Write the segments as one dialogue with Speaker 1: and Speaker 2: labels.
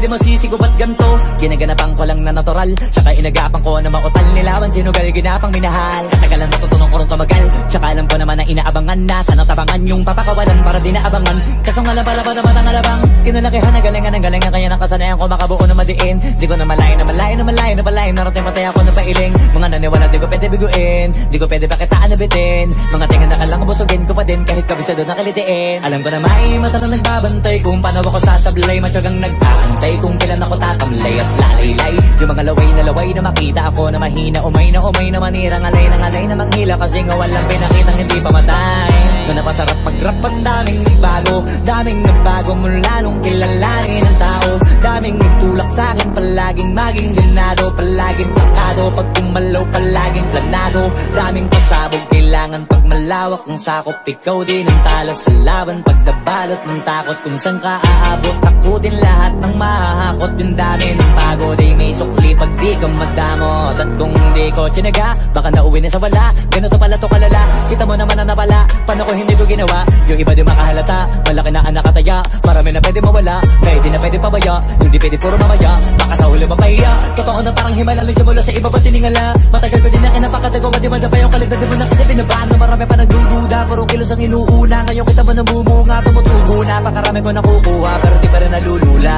Speaker 1: di masisigo ba't ganto? Ginaganapan ko lang na natural, tsaka inagapan ko na mautal. Nilawan sinugal, ginapang minahal. Katagalan natutunan ko rin tumagal, tsaka alam ko naman na inaabangan na. Sana tabangan yung papakawalan para di naabangan. Kaso nga lang pala ba naman ang alabang kinalakihan na galingan ng galingan, kaya nakasanayan ko makabuo na madiin. Di ko na malayo na malayo na malayo na malayo. Narating matay ako na pailing. Mga naniwala di ko pwede biguin, di ko pwede pakitaan na bitin. Mga tingan na kalang busugin ko pa din kahit kabisado na kalitiin. Alam ko na may mata na nagbabantay kung paano ako sasablay. Matyagang nag-aantay kung kailan ako tatamlay at lalaylay. Yung mga laway na makita ako na mahina. Umay na manira, ngalay na manghila. Kasi nga walang pinakitang hindi pa matay. Na napasarap mag-rap ang daming bago. Daming nagbago mula nung kilalanin ang tao. Daming nagtulak sa'kin, palaging maging ganado. Palaging pakado, pag kumalaw palaging planado. Daming pasabog, kailangan pag malawak ang sakop. Ikaw din ang talo sa laban, pag nabalot ng takot. Kung saan ka aabot, takutin lahat ng mahahakot. Yung dami ng pagod ay may sukli pag di ka madamot. At kung hindi ko tsinaga, baka nauwi na sa wala. Ganito pala to kalala, kita mo naman na napala. Paano ko hindi ko ginawa, yung iba di makahalata. Malaki na ang nakataya, marami na pwede mawala. Kaya di na pwede pabaya, yung di pwede puro mamaya. Baka sa huli mapahiya, totoo na parang himala. Lang mula sa iba ba tiningala. Matagal ko din na kinapakatagawa, di madapa yung kalidad. Di mo na kita binabaan na marami pa nagdududa. Puro kilos ang inuuna, ngayon kita mo namumunga. Tumutubo na, pakarami ko nakukuha, pero di pa rin nalulula.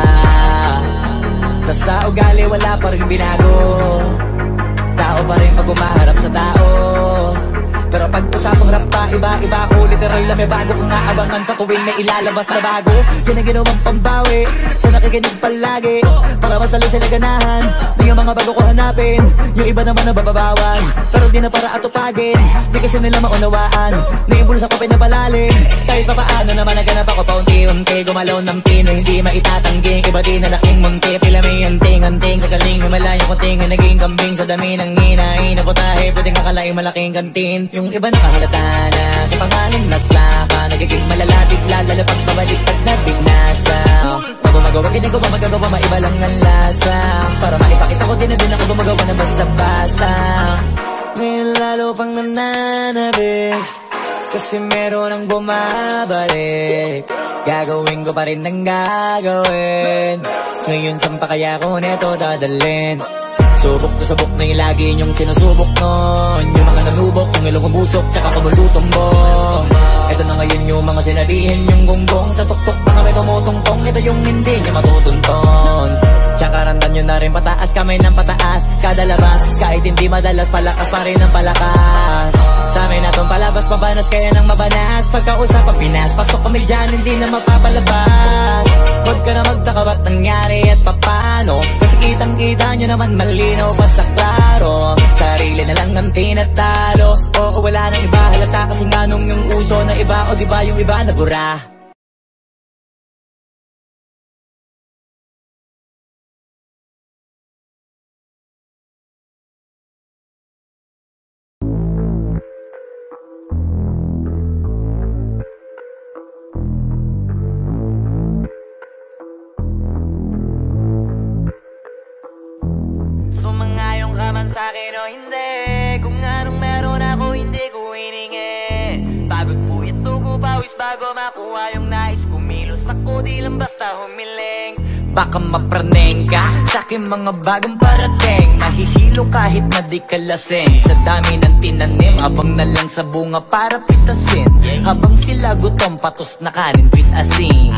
Speaker 1: Tas sa ugali wala pa rin binago. Tao pa rin pag umaharap sa tao. Pero pag usapang rap pa, iba-iba ko. Literal na may bago kong naabangan sa tuwing may ilalabas na bago. Yan ang ginawang pambawi sa nakikinig palagi, para masalo sila ganahan na yung mga bago ko hanapin. Yung iba naman nabababawan, pero di na para atupagin. Di kasi nila maunawaan na yung bulsa ko pinapalalim. Kahit pa paano naman naganap ako paunti-unti. Gumalaw ng pino, hindi maitatanggi. Iba di na laking munti, pila may anting-anting. Sa galing may malayong kunting, naging kambing sa dami ng hinahin. Naputahe, pwedeng akalaing malaking kantin. Yung iba nakahalata na sa pangalan naglaka. Nagiging malala, bigla, lalo pag pabalik pag nabignasa. Pag gumagawa, ginagawa, magagawa, maiba lang ang lasa. Para maipakita ko din na din ako gumagawa na basta-basta. Ngayon lalo pang nananabik, kasi meron ang bumabalik. Gagawin ko pa rin ang gagawin. Ngayon saan pa kaya ko neto dadalhin? Subok to subok na yung lagi niyong sinusubok nun. Yung mga nanubok, yung ilong umusok, tsaka kumulutumbong. Ito na ngayon yung mga sinabihin yung gonggong. Sa tuktok na kami tumutungtong, ito yung hindi niya matutunton. Tsaka randan nyo na rin pataas, kamay ng pataas. Kada labas, kahit hindi madalas, palakas pa rin ang palakas. Sa amin na tong palabas, pabanas kaya nang mabanas. Pagkausap ang Pinas, pasok kami dyan, hindi na mapapalabas. Huwag ka na magtaka ba't nangyari at papano, kasi kitang-kita nyo naman malinaw pa sa klaro. Sarili na lang ang tinatalo. Oo, wala nang iba, halata kasi nga nung yung uso na iba. O diba yung iba na bura.
Speaker 2: Sumangayong ka man sa'kin o hindi, kung anong meron ako hindi ko hiningi. Pagod po ito ko pawis bago makuha yung nais. Kumilos ako di lang basta humiling.
Speaker 1: Baka mapraneng ka sa'kin mga bagong parating. Mahihilo kahit na di ka lasing. Sa dami ng tinanim, abang na lang sa bunga para pitasin. Habang sila gutom, patos na kanin with asin.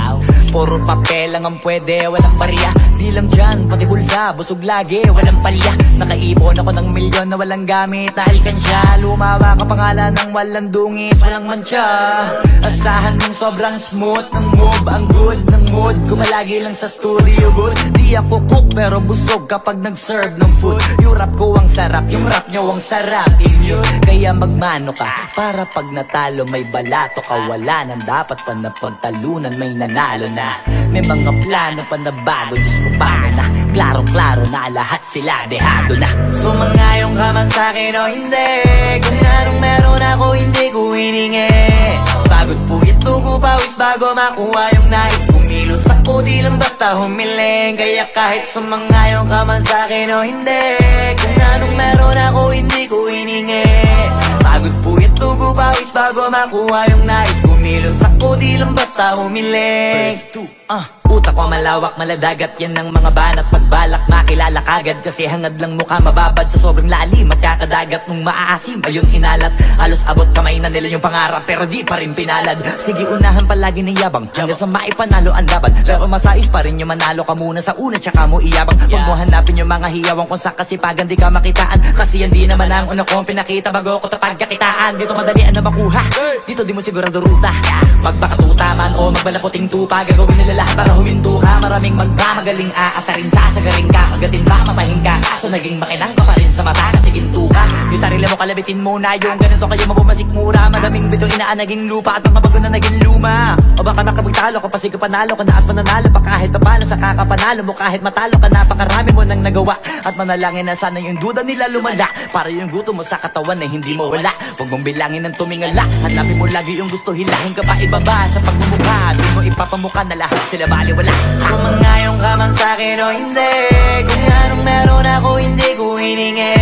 Speaker 1: Puro papel lang ang pwede, walang barya. Di lang dyan, pati bulsa, busog lagi, walang palya. Nakaipon ako ng milyon na walang gamit dahil kansya. Lumawa ka pangalan ng walang dungis, walang mancha. Asahan mong sobrang smooth ng move, ang good ng mood. Kumalagi lang sa studio good. Di ako cook pero busog kapag nag-serve ng food. Yung rap ko ang sarap, yung rap nyo ang sarap. Immune, kaya magmano ka para pag natalo may balato ka. Wala nang dapat pa na pagtalunan, may nanalo na. May mga plano pa na bago, Diyos ko paano na. Klarong-klaro na lahat sila dehado na.
Speaker 2: Sumangayong ka man sa'kin o hindi, kung anong meron ako hindi ko hiningi. Pagod po ito ko pawis bago makuha yung nais. Kumilos ako di lang basta humiling. Kaya kahit sumangayong ka man sa'kin o hindi, kung anong meron ako hindi ko hiningi. Pagod po ito ko pawis bago makuha yung nais. Kumilos ako di lang basta humiling. Utak ko malawak, maladagat yan ng mga banat. Pagbalak makilala kagad, kasi hangad lang mukha mababad sa sobrang lalim at kakadagat nung maaasim. Ayun inalat, halos abot kamay na nila yung pangarap, pero di pa rin pinalad. Sige unahan palagi ng yabang, hanggang sa maipanalo ang laban. Pero masais pa rin yung manalo ka muna sa una, tsaka mo iyabang. Huwag mo hanapin yung mga hiyawang kung sa kasipagan di ka makitaan, kasi yan di naman ang una kong pinakita bago ko ito pagkakitaan. Dito madalian na makuha, dito di mo sigurado ruta. Magbakatuta man o magbalaputing tupa, gagawin nila lahat para huminto ka. Maraming magmamagaling aasarin, sasagaring ka, kagatin ba mapahing ka, kaso naging makinang ka pa rin sa mata kasi ginto ka. Yung sarili mo kalabitin muna, yung ganito kayo mabumasik mura. Madaming bito inaan naging lupa at mga bago na naging luma. O baka nakapagtalo ka pa, sige panalo ka na at mananalo pa kahit papalo sa kakapanalo mo. Kahit matalo ka, napakarami mo nang nagawa, at manalangin na sana yung duda nila lumala, para yung gutom mo sa katawan na hindi mo wala. Huwag mong bilangin ng tumingala, hanapin mo lagi yung gusto, hilahin ka pa ibaba sa pagmumukha. Doon mo ipapamukha na lahat sila baliwala. Sumangayon ka man sa'kin o hindi, kung anong meron ako hindi ko hiningi.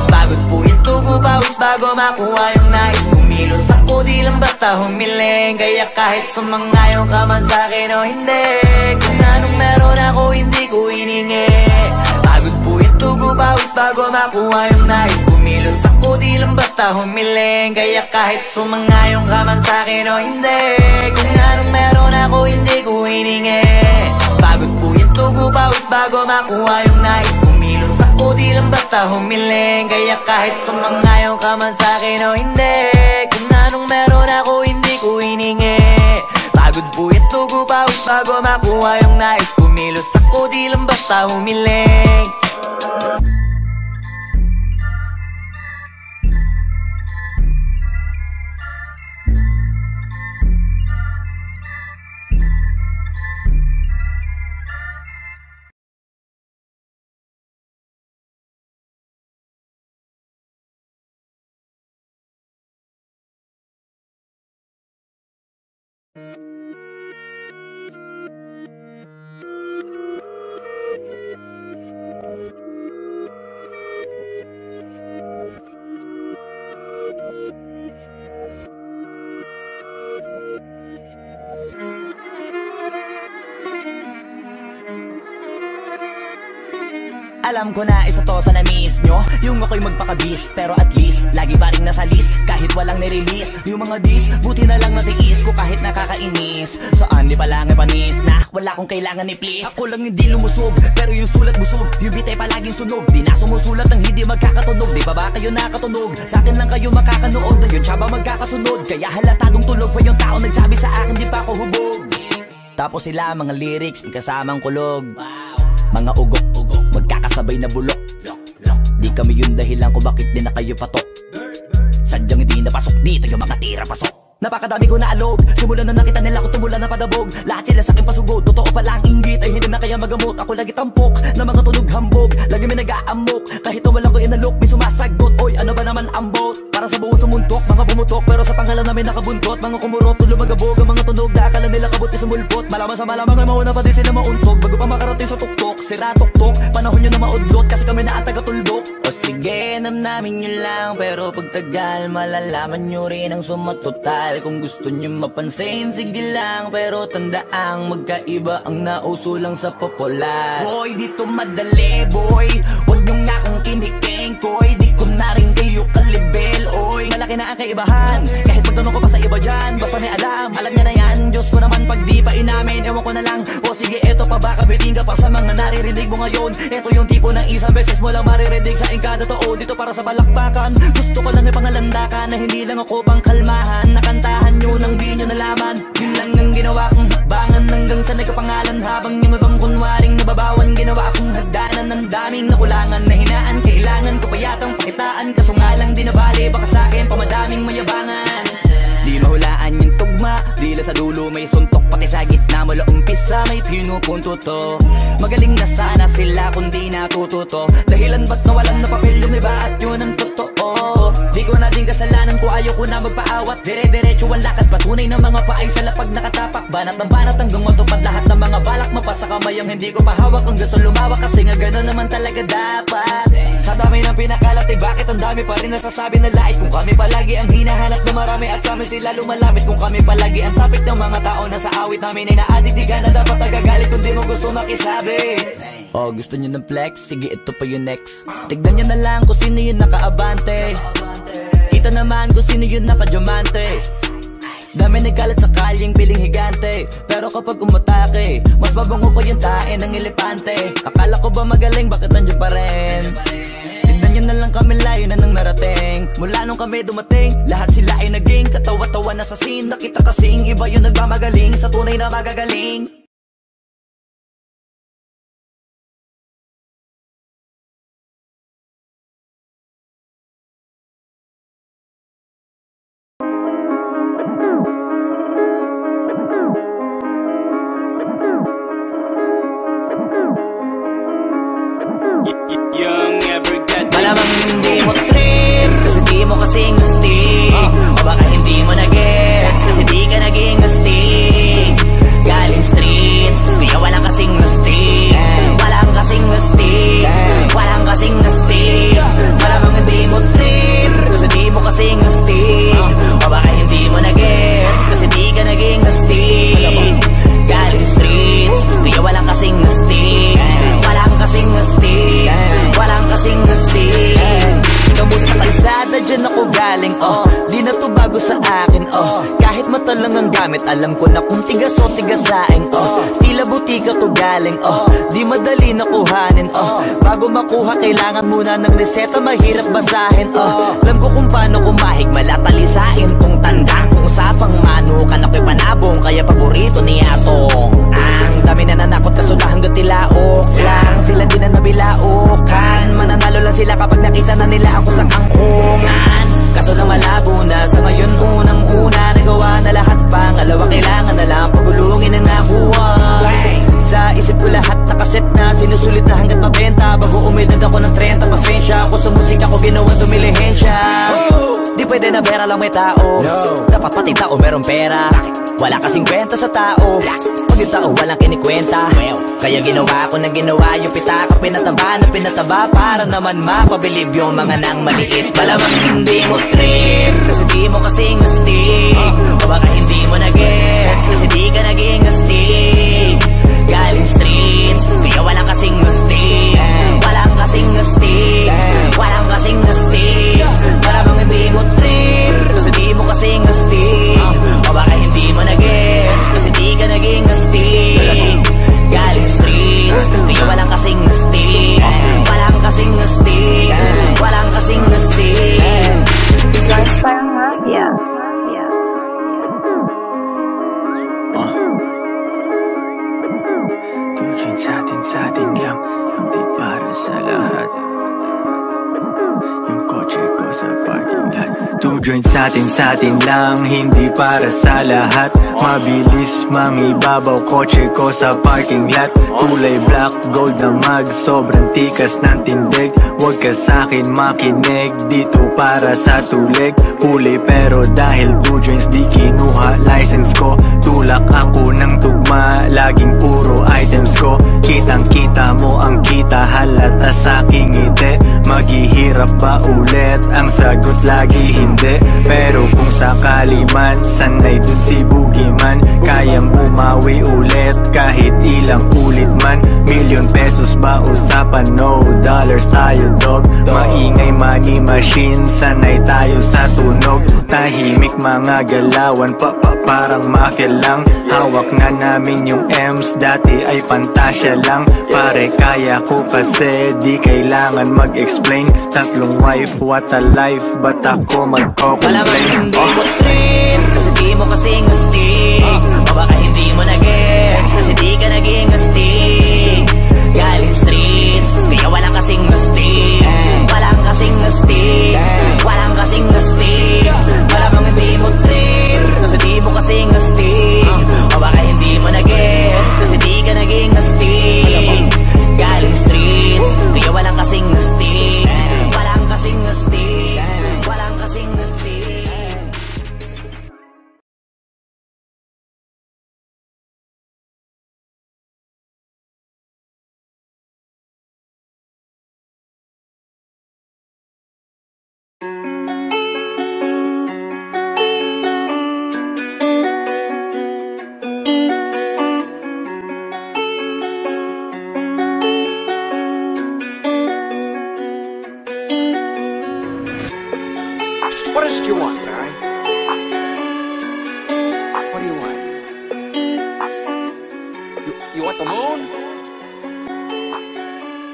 Speaker 2: Pagod po ito pawis bago makuha yung nais. Kumilos ako di lang basta humiling, kaya kahit sumangayon ka man sa'kin o hindi, kung anong meron ako hindi ko hiningi. Pagod po ito pawis bago makuha yung nais. Kumilos ako di lang basta humiling, kaya kahit sumangayon ka man sa'kin o hindi, kung anong meron ako hindi ko hiningi. Pagod po ito pawis bago makuha yung nais. Kumilos ako di lang basta humiling, kaya kahit sumangayon ka man sa'kin o hindi, kung anong meron ako hindi ko hiningi. Pagod po ito pawis bago makuha yung nais. Kumilos ako di lang basta humiling.
Speaker 1: Alam ko na isa to sa na-miss nyo, yung ako'y magpakabis, pero at least lagi pa rin nasa list, kahit walang nirelease. Yung mga dis, buti na lang natiis ko kahit nakakainis. Saan di pa lang panis na wala kong kailangan ni please. Ako lang hindi lumusog, pero yung sulat busog, yung bitay palaging sunog. Di na sumusulat ang hindi magkakatunog, di ba ba kayo nakatunog? Sa akin lang kayo makakanood, na yun siya ba magkakasunod? Kaya halatadong tulog pa yung tao nagsabi sa akin di pa ako hubog. Tapos sila mga lyrics, may kasamang kulog, mga ugok-ugok, magkakasabay na bulok. Di kami yung dahilan kung bakit di na kayo patok. Sadyang hindi napasok dito yung mga tira pasok. Napakadami ko na alog, simulan na nakita nila ko tumula na padabog. Lahat sila sa akin pasugod, totoo pala ang inggit ay hindi na kaya magamot. Ako lagi tampok, na mga tunog hambog, lagi may nag-aamok, kahit na walang ko inalok, may sumasagot. Oy, ano ba naman ang bot? Para sa buong sumuntok, mga bumutok, pero sa pangalan namin nakabuntot. Mga kumurot, tulo magabog, ang mga tunog na akala nila kabuti sumulpot. Malaman sa malamang ay mauna pa din sila mauntog, bago pa makarating sa tuktok, sira tuktok, panahon nyo na maudlot, kasi kami na ang taga-tuldok. O sige, namnamin nyo lang, pero pagtagal malalaman nyo rin ang sumatotal. Kung gusto nyo mapansin, sige lang, pero tandaang magkaiba ang nauso lang sa popular. Boy, dito madali, boy, huwag nyo nga kang kiniking, koy. Di ko na rin kayo kalibel, oy. Malaki na ang kaibahan, kahit magtanong ko pa sa iba dyan, basta may alam niya na yan. Diyos ko naman pag di pa inamin, ewan ko na lang. O sige, eto pa ba, kabiting ka pa sa mga naririnig mo ngayon. Eto yung tipo ng isang beses mo lang maririnig sa kada tao. Dito para sa balakbakan, gusto ko lang ipangalandakan na hindi lang ako pang kalmahan. Nakantahan nyo nang di nyo nalaman, yun lang ang ginawa kong hakbangan hanggang sa nagkapangalan. Habang yung ibang kunwaring nababawan, ginawa akong hagdanan ng daming nakulangan na hinaan. Kailangan ko pa yatang pakitaan, kaso nga lang di nabali, baka sa'kin pamadaming mayabangan. Di mahulaan yung tugma, dila sa dulo may suntok, pati sa gitna mula umpisa may pinupunto to. Magaling na sana sila kung di natututo, dahilan ba't nawalan na papel yung iba at yun ang totoo. to. Di ko na din kasalanan ko, ayaw ko na magpaawat. Dire-diretso ang lakad, patunay ng mga paay sa lapag nakatapak. Banat ng banat hanggang matupad lahat ng mga balak. Mapasa kamay ang hindi ko mahawak, ang gusto lumawak. Kasi nga gano'n naman talaga dapat. Sa dami ng pinakalat, eh bakit ang dami pa rin nasasabi na lait? Kung kami palagi ang hinahanap na marami at sa amin sila lumalapit. Kung kami palagi ang topic ng mga tao na sa awit namin ay naadiktigan na dapat nagagalit kung di mo gusto makisabi. Oh, gusto nyo ng flex? Sige, ito pa yung next. Tignan nyo na lang kung sino yung nakaabante. Kita naman kung sino yung nakadiamante. Dami nagkalat sa kalyeng piling higante. Pero kapag umatake, mas mabango pa yung tae ng elepante. Akala ko ba magaling, bakit nandiyan pa rin? Tignan nyo na lang kami, layo na nang narating. Mula nung kami dumating, lahat sila ay naging katawa-tawa na sa scene. Nakita kasing iba yung nagmamagaling sa tunay na magagaling. Malamang hindi mo trip, kasi di mo kasing astig. O baka hindi mo na-gets, kasi di ka naging astig. Galing streets, kaya walang kasing astig. Walang kasing astig, walang kasing astig. Malamang hindi mo trip, kasi di mo kasing astig. O baka hindi mo na-gets, kasi di ka naging astig. Galing streets, kaya walang kasing astig. Walang kasing astig, walang kasing astig. Kamusta kalsada, dyan ako galing, di na to bago sa akin, kahit mata lang ang gamit, alam ko na kung tigas o tigasain, tila butika to galing, di madali nakuhanin, bago makuha kailangan muna ng reseta, mahirap basahin, alam ko kung paano kumahig, malatalisain tong tandang, kung usapang manukan ako'y panabong, kaya paborito ni Atong. Ang dami na nanakot kaso na hanggang tilaok lang, sila din na nabilaukan, mananalo lang sila kapag nakita na nila ako sa angkungan. Kaso na malabo na, sa ngayon unang-una nagawa na lahat, pangalawa kailangan na lang pagulungin ang nakuha. Sa isip ko lahat nakaset na, sinusulit na hanggat mabenta, bago umedad ako ng 30, pasensya ako sa musika ko ginawang dumilihensya. Di pwede na pera lang may tao, dapat pati tao merong pera. Wala kasing kwenta sa tao, pag yung tao walang kinikwenta. Kaya ginawa ko na ginawa yung pitaka, pinataba na pinataba, para naman mapabilib yung mga nang maliit. Malamang hindi mo trip, kasi di mo kasing astig. O baka hindi mo na-gets, kasi di ka naging astig. Galing streets, kaya walang kasing astig. Walang kasing astig, walang kasing astig. Malamang hindi mo trip, kasi di mo kasing astig. O baka hindi mo na-gets, kasi di ka naging astig. Galing streets, kaya walang kasing astig. Walang kasing astig, walang kasing astig.
Speaker 3: Guys, parang mafia.
Speaker 4: Tujuan sa atin lang, hindi para sa lahat. Yung kotse ko sa parking lot. Tujuan sa atin lang, hindi para sa lahat. Mabilis mangibabaw, kotse ko sa parking lot. Kulay black, gold na mag, sobrang tikas ng tindig. Huwag ka sa'kin makinig, dito para sa tulig. Huli pero dahil 2 joints di kinuha license ko. Tulak ako ng tugma, laging puro items ko. Kitang kita mo ang kita, halata sa'king ngiti. Maghihirap ba ulit? Ang sagot lagi hindi. Pero kung sakali man, sanay dun si Boogeyman. Kayang bumawi ulit kahit ilang ulit man. Million pesos ba usapan? No dollars tayo dog. Maingay money machine, sanay tayo sa tunog. Tahimik mga galawan, parang mafia lang. Hawak na namin yung M's, dati ay pantasya lang. Pare kaya ko kasi di kailangan mag-explain. Tatlong wife, what a life, ba't ako magko-complain?
Speaker 1: Malamang hindi mo trip, kasi di mo kasing astig. O baka hindi mo na-gets, kasi di ka naging astig. Galing streets, kaya walang kasing astig. Walang kasing astig, walang kasing astig. Malamang hindi mo trip, kasi di mo kasing astig. O baka hindi mo na-gets, kasi di ka naging astig. Galing streets, kaya walang kasing astig. Walang kasing astig, walang
Speaker 5: What is it you want, Barry? What do you want? You want the moon?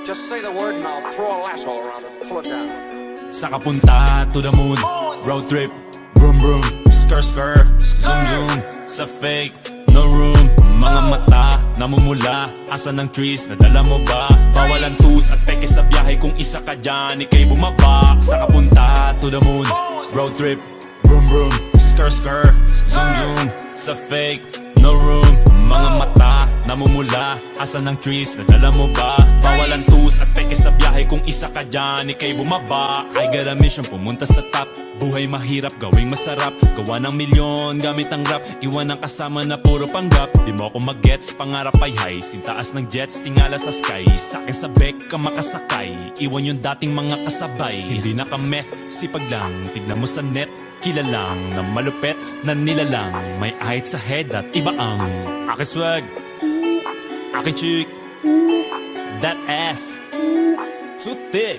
Speaker 5: Just say the word and I'll throw a lasso around it and pull it down.
Speaker 6: Saka punta to the moon, road trip, vroom vroom, skr skr, zoom zoom, sa fake, no room. Mga mata, namumula, asan ang trees, nadala mo ba? Bawalan tus at peke sa biyahe, kung isa ka dyan, ikay bumaba. Saka punta to the moon, road trip, vroom vroom, skr skr, zoom zoom, sa fake, no room. Mga mata, namumula, asan ang trees, nadala mo ba? Bawalan tus at peke sa biyahe, kung isa ka dyan, ikay bumaba. I got a mission, pumunta sa top. Buhay mahirap, gawing masarap. Gawa ng milyon, gamit ang rap. Iwan ang kasama na puro panggap. Di mo ako mag-gets, pangarap ay high. Sintaas ng jets, tingala sa sky. Sa'kin sa bek ka makasakay. Iwan yung dating mga kasabay. Hindi na ka-meth, sipag lang. Tignan mo sa net, kilalang na malupet na nilalang. May ahit sa head at iba ang aking swag, aking chick, that ass, too thick.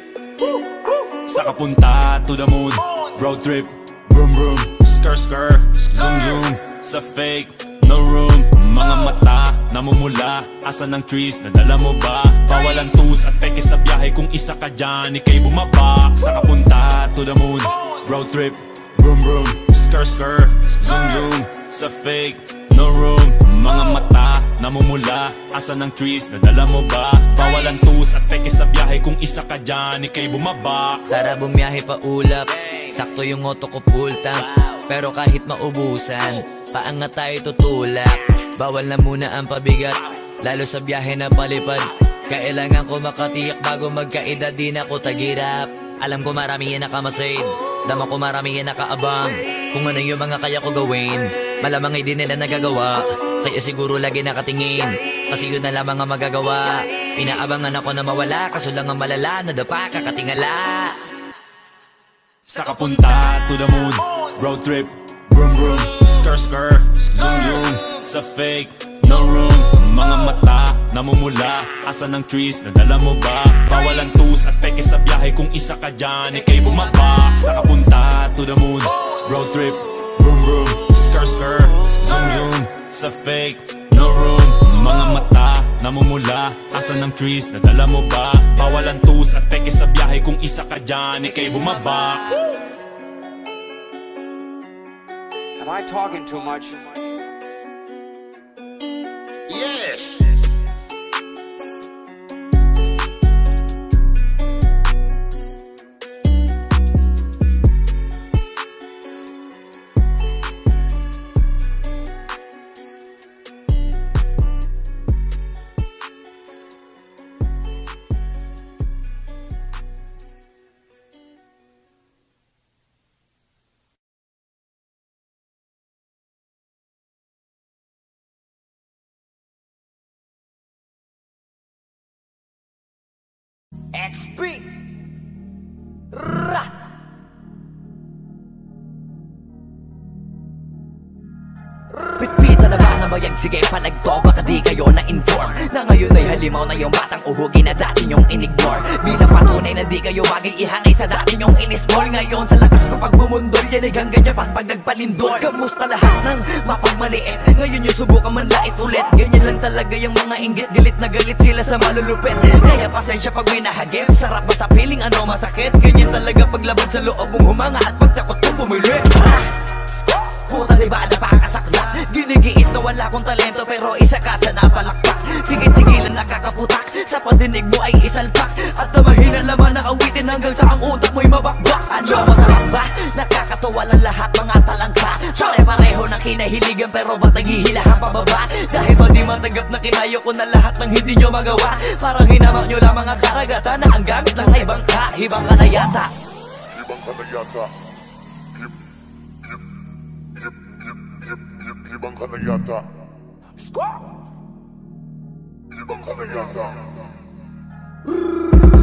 Speaker 6: Saka punta to the moon, road trip, vroom vroom, skr skr, zoom zoom, sa fake, no room. Mga mata, namumula, asan ang trees, nadala mo ba? Bawalan tus at peke sa biyahe, kung isa ka dyan, ikay bumaba. Saka punta to the moon, road trip, vroom vroom, skr skr, zoom zoom, sa fake, no room. Mga mata, namumula, asan ang trees, nadala mo ba? Bawalan tus at peke sa biyahe, kung isa ka dyan, ikay bumaba.
Speaker 2: Tara bumiyahe pa ulap, sakto yung auto ko full tank. Pero kahit maubusan, paangat tayo tutulak. Bawal na muna ang pabigat, lalo sa biyahe na palipad. Kailangan ko makatiyak bago magkaedad, di na ko tagirap. Alam ko marami yan nakamasid, dama ko marami yan nakaabang. Kung ano yung mga kaya ko gawin, malamang ay di nila nagagawa. Kaya siguro lagi nakatingin, kasi yun na lamang ang magagawa. Inaabangan ako na mawala, kaso lang ang malala, nadapa kakatingala.
Speaker 6: Saka punta to the moon, road trip, vroom vroom, skr skr, zoom zoom, sa fake, no room. Mga mata, namumula, asan ang trees, nadala mo ba? Bawalan tus at peke sa biyahe, kung isa ka dyan, ikay bumaba. Saka punta to the moon, road trip, vroom vroom, skr skr, zoom zoom, sa fake, no room. Mga mata, namumula, asan ang trees, nadala mo ba? Bawalan tus at peke sa biyahe, kung isa ka dyan, ikay bumaba.
Speaker 5: Am I talking too much? Yes!
Speaker 2: XP Ra Pitpita na ba ang bayag? Sige palagto, baka di kayo na-inform na ngayon ay halimaw na yung batang uhugi na dati nyong in-ignore. Bilang patunay na di kayo bagay ihanay sa dati nyong in-small. Ngayon sa lakas ko pag bumundol, yan ay hanggang Japan pag nagpalindol. Kamusta lahat ng mapagmaliit? Ngayon yung subukan man lait ulit. Ganyan lang talaga yung mga inggit, galit na galit sila sa malulupit. Kaya pasensya pag may nahagip, sarap ba sa piling ano masakit? Ganyan talaga paglabad sa loob mong humanga at pagtakot mong bumili. Puta diba napakasaklap, ginigiit na wala kong talento pero isa ka sa napalakpak. Sigit-sigilan nakakaputak, sa padinig mo ay isalpak. At na mahina laman na awitin hanggang sa ang utak mo'y mabakbak. Ano masarap ba? Nakakatawa lang lahat mga talangka. Pare-pareho ng kinahiligan pero ba't naghihilahan pababa? Dahil ba di matanggap na kinayo ko na lahat ng hindi nyo magawa? Parang hinamak nyo lamang ang karagatan na ang gamit lang ay bangka. Hibang ka na yata.
Speaker 7: Hibang ka na yata. Hibang ka na yata. Hibang ka na yata.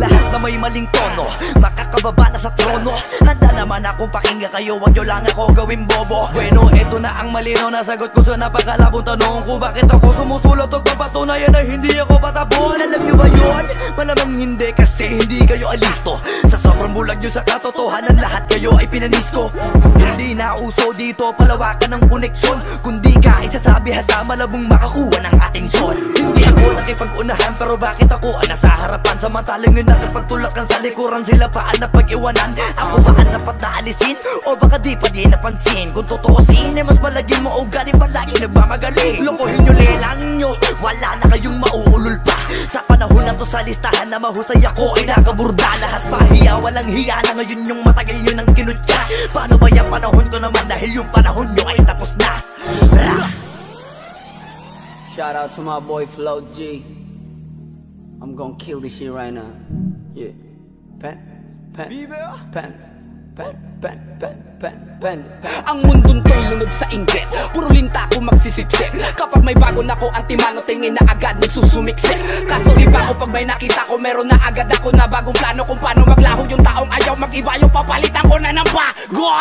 Speaker 2: Lahat na may maling tono, makakababa na sa trono. Handa naman akong pakinggan kayo, wag nyo lang ako gawing bobo. Bueno, eto na ang malino na sagot ko sa napakalabong tanong ko. Bakit ako sumusulat o papatunayan na hindi ako patabon? Alam nyo ba yun? Malamang hindi kasi hindi kayo alisto. Sa sobrang bulag nyo sa katotohanan, lahat kayo ay pinanisko. Hindi na uso dito palawakan ng koneksyon, kundi ka isasabi sa malabong makakuha ng atensyon. Hindi ako nakipag-unahan pero bakit ako ang nasa harapan? Samantalang yun natin pagtulakan sa likuran, sila pa ang napag-iwanan. Ako ba ang dapat na alisin? O baka di pa di napansin? Kung totoosin ay mas malagin mo o galing palagi nagmamagaling. Lokohin nyo, lelang nyo, wala na kayong mauulol pa. Sa panahon na to sa listahan na mahusay ako ay nakaburda. Lahat pahiya, walang hiya na ngayon yung matagal nyo nang kinutya. Paano ba yung panahon ko naman dahil yung panahon nyo ay tapos na?
Speaker 8: Shout out to my boy Flo G. I'm gonna kill this shit right now. Yeah. Pen.
Speaker 9: Ang mundong to'y lunod sa inggit, puro linta ko magsisipsip. Kapag may bago na ko, antimano tingin na agad nagsusumiksik. Kaso iba ko pag may nakita ko, meron na agad ako na bagong plano kung paano maglaho yung taong ayaw mag-iba. Yung papalitan ko na ng bago.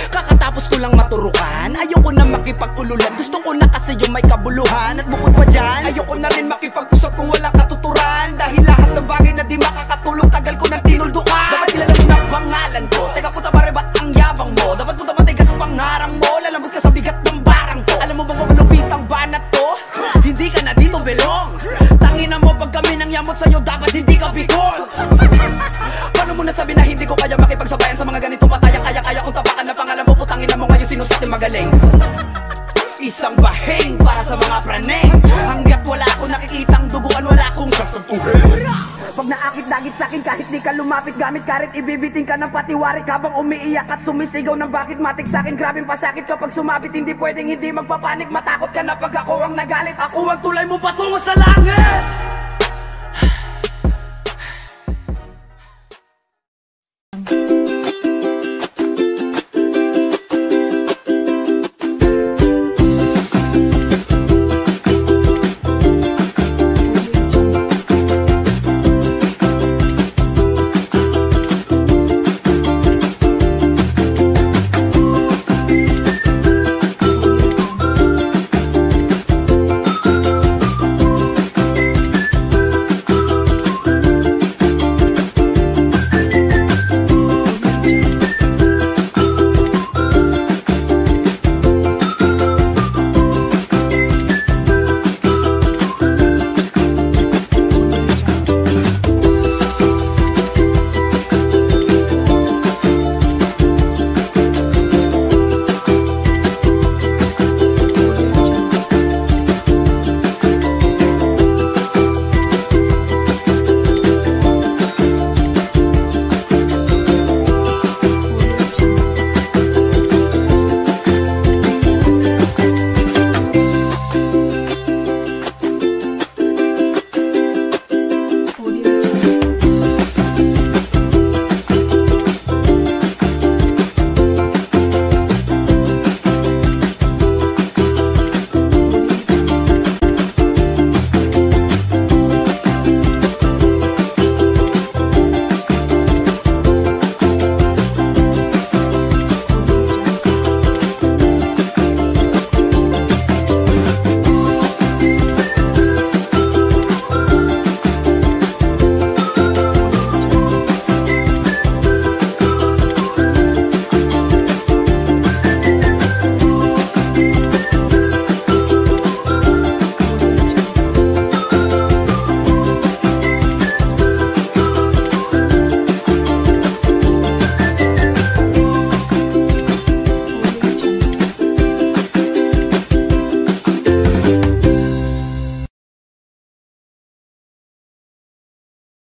Speaker 9: Kakatapos ko lang maturukan, ayoko na makipag-ululan. Gusto ko na kasi yung may kabuluhan. At bukod pa dyan, ayoko na rin makipag-usap kung walang katuturan. Dahil lahat ng bagay na di makakatulong, tagal ko nang tinuldukan. Dapat kilala mo na pangalan ko, teka puta pare ba't ang yabang mo? Dapat puta matigas pangarang mo, lalambot ka sa bigat ng barang ko. Alam mo ba malupit ang banat to? Hindi ka na dito belong. Tangina mo pag kami nang yamot sa'yo, dapat hindi ka bigol. Paano mo nasabi na hindi ko kaya makipagsabayan sa mga ganitong pataya? Kaya kung tapakan na pangalan mo, putangin na mo ngayon sino sa ating magaling. Isang baheng para sa mga praneng. Hanggat wala akong nakikitang duguan, wala akong sasapuhin.
Speaker 10: Pag naakit-dagit sa'kin kahit di ka lumapit, gamit karit ibibiting ka ng patiwarik. Habang umiiyak at sumisigaw ng bakit matik sa'kin, grabing pasakit kapag sumabit. Hindi pwedeng hindi magpapanik, matakot ka na pag ako ang nagalit. Ako ang tulay mo patungo sa langit.